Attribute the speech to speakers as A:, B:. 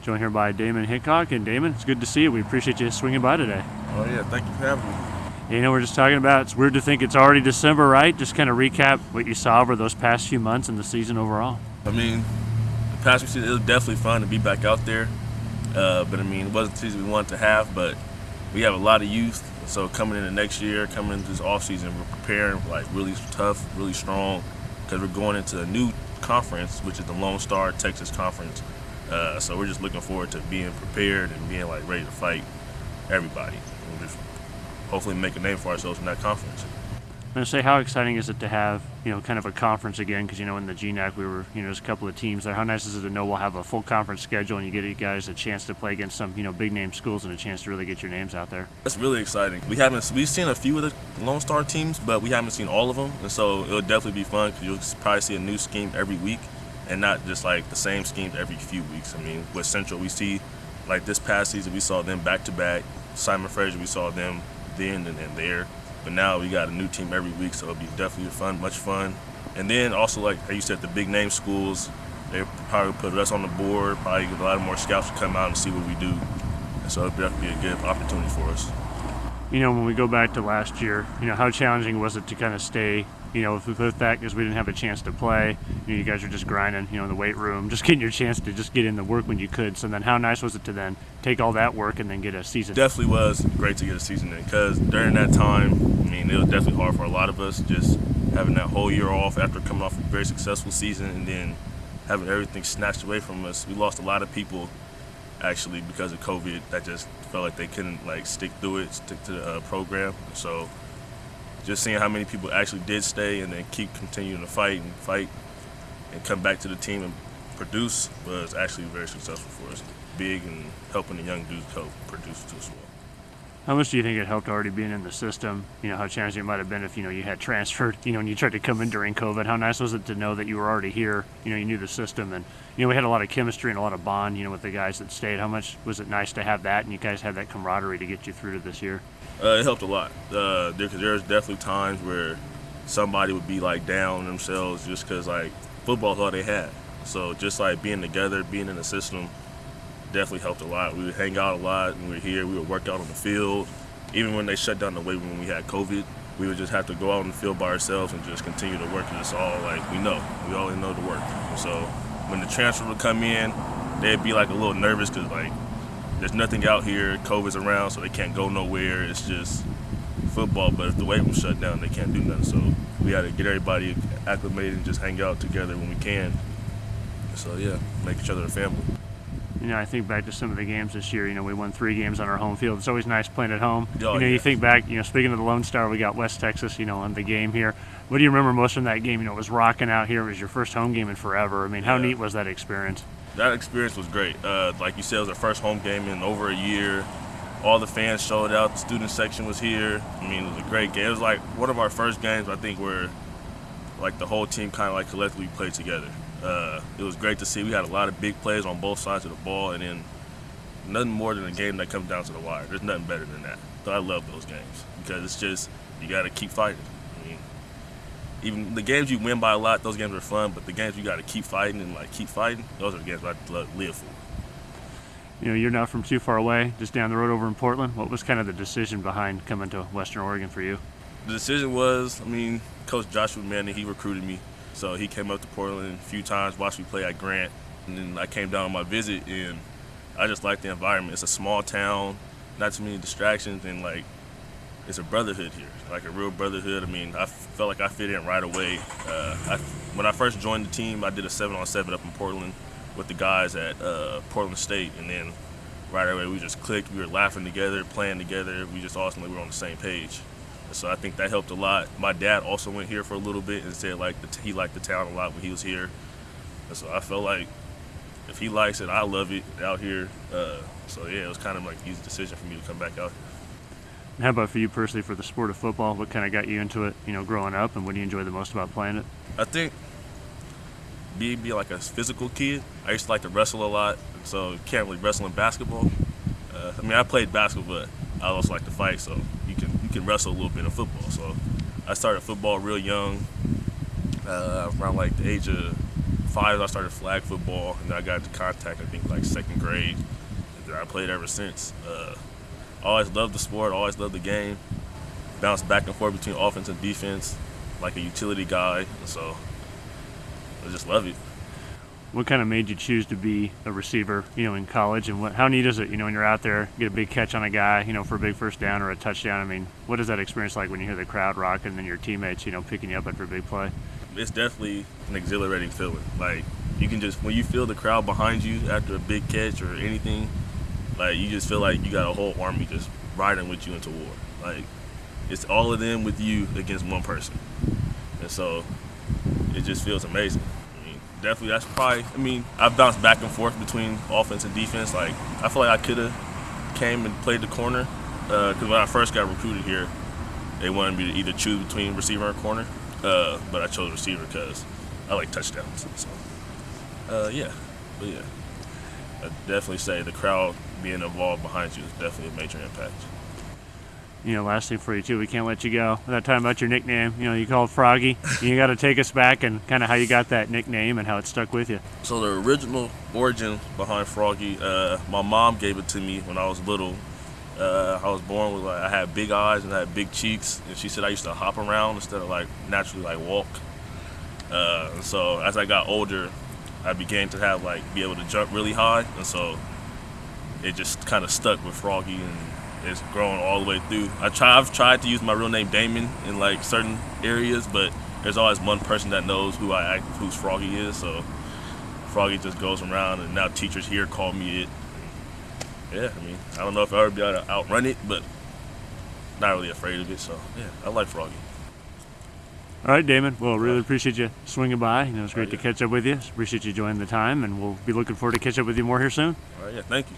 A: Joined here by Damon Hickok. And Damon, it's good to see you. We appreciate you swinging by today.
B: Oh yeah, thank you for having me.
A: We're just talking about, it's weird to think it's already December, right? Just kind of recap what you saw over those past few months and the season overall.
B: I mean, the past few seasons, it was definitely fun to be back out there. But I mean, it wasn't the season we wanted to have, but we have a lot of youth. So coming into next year, coming into this offseason, we're preparing like really tough, really strong, because we're going into a new conference, which is the Lone Star Texas Conference. So we're just looking forward to being prepared and being like ready to fight everybody. And just hopefully make a name for ourselves in that conference.
A: I'm going to say, how exciting is it to have, kind of a conference again? Because, in the GNAC we were, there's a couple of teams there. How nice is it to know we'll have a full conference schedule and you get you guys a chance to play against some, big name schools and a chance to really get your names out there?
B: That's really exciting. We've seen a few of the Lone Star teams, but we haven't seen all of them. And so it'll definitely be fun because you'll probably see a new scheme every week and not just like the same schemes every few weeks. I mean, with Central, we see like this past season, we saw them back to back. Simon Fraser, we saw them then and there. But now we got a new team every week, so it'll be definitely fun, much fun. And then also, like how you said, the big name schools, they probably put us on the board, probably get a lot more scouts to come out and see what we do. And so it'll definitely be a good opportunity for us.
A: When we go back to last year, how challenging was it to kind of stay, with that, because we didn't have a chance to play. You guys were just grinding, in the weight room, just getting your chance to just get in the work when you could. So then how nice was it to then take all that work and then get a season?
B: Definitely was great to get a season in, because during that time, it was definitely hard for a lot of us, just having that whole year off after coming off a very successful season and then having everything snatched away from us. We lost a lot of people, actually, because of COVID, that just felt like they couldn't stick to the program. So just seeing how many people actually did stay and then keep continuing to fight and come back to the team and produce was actually very successful for us. Big and helping the young dudes help produce too as well.
A: How much do you think it helped already being in the system? How challenging it might have been if, you had transferred, and you tried to come in during COVID. How nice was it to know that you were already here, you knew the system, and, we had a lot of chemistry and a lot of bond, with the guys that stayed. How much was it nice to have that, and you guys had that camaraderie to get you through to this year?
B: It helped a lot, because there's definitely times where somebody would be, down themselves just because, football's all they had. So just, being together, being in the system, definitely helped a lot. We would hang out a lot when we were here. We would work out on the field. Even when they shut down the weight room when we had COVID, we would just have to go out on the field by ourselves and just continue to work. And it's all we always know the work. And so when the transfer would come in, they'd be a little nervous because there's nothing out here. COVID's around, so they can't go nowhere. It's just football. But if the weight room shut down, they can't do nothing. So we had to get everybody acclimated and just hang out together when we can. So yeah, make each other a family.
A: I think back to some of the games this year. We won 3 games on our home field. It's always nice playing at home.
B: Oh,
A: You think back, speaking of the Lone Star, we got West Texas, on the game here. What do you remember most from that game? It was rocking out here. It was your first home game in forever. How neat was that experience?
B: That experience was great. Like you said, it was our first home game in over a year. All the fans showed out. The student section was here. It was a great game. It was one of our first games, I think, where the whole team kind of collectively played together. It was great to see. We had a lot of big plays on both sides of the ball, and then nothing more than a game that comes down to the wire. There's nothing better than that. So I love those games because it's just, you got to keep fighting. Even the games you win by a lot, those games are fun, but the games you got to keep fighting and keep fighting, those are the games I live for.
A: You're not from too far away, just down the road over in Portland. What was kind of the decision behind coming to Western Oregon for you?
B: The decision was, Coach Joshua Manning, he recruited me. So he came up to Portland a few times, watched me play at Grant, and then I came down on my visit, and I just like the environment. It's a small town, not too many distractions, and it's a brotherhood here, a real brotherhood. I felt like I fit in right away. When I first joined the team, I did a 7-on-7 up in Portland with the guys at Portland State, and then right away we just clicked. We were laughing together, playing together. We just ultimately were on the same page. So I think that helped a lot. My dad also went here for a little bit and said he liked the town a lot when he was here. And so I felt like if he likes it, I love it out here. So yeah, it was kind of an easy decision for me to come back out here.
A: And how about for you personally, for the sport of football? What kind of got you into it, growing up, and what do you enjoy the most about playing it?
B: I think being a physical kid, I used to like to wrestle a lot, so can't really wrestle in basketball. I played basketball, but I also like to fight, so you can wrestle a little bit in football. So I started football real young, around the age of 5, I started flag football, and then I got into contact, I think, like 2nd grade. And then I played ever since. Always loved the sport, always loved the game. Bounced back and forth between offense and defense, like a utility guy, and so I just love it.
A: What kind of made you choose to be a receiver, in college? And how neat is it, when you're out there, get a big catch on a guy, for a big first down or a touchdown? I mean, what is that experience like when you hear the crowd rocking and then your teammates, picking you up after a big play?
B: It's definitely an exhilarating feeling. Like, you can just, when you feel the crowd behind you after a big catch or anything, like, you just feel like you got a whole army just riding with you into war. Like, it's all of them with you against one person. And so it just feels amazing. Definitely, that's probably, I've bounced back and forth between offense and defense. Like, I feel like I could have came and played the corner, because when I first got recruited here, they wanted me to either choose between receiver and corner, but I chose receiver because I like touchdowns. So, yeah. But yeah, I'd definitely say the crowd being involved behind you is definitely a major impact.
A: Last thing for you too, we can't let you go without talking about your nickname. You called Froggy. You got to take us back and kind of how you got that nickname and how it stuck with you.
B: So the original origin behind Froggy, my mom gave it to me when I was little. I was born with, I had big eyes and I had big cheeks, and she said I used to hop around instead of naturally walk. So as I got older, I began to have be able to jump really high, and so it just kind of stuck with Froggy, and it's grown all the way through. I've tried to use my real name Damon in certain areas, but there's always one person that knows who's Froggy is. So Froggy just goes around, and now teachers here call me it. Yeah, I don't know if I'll ever be able to outrun it, but not really afraid of it. So yeah, I like Froggy.
A: All right, Damon. Well, really appreciate you swinging by. It's great to
B: Yeah.
A: catch up with you. Appreciate you joining the time, and we'll be looking forward to catch up with you more here soon.
B: All right, yeah, thank you.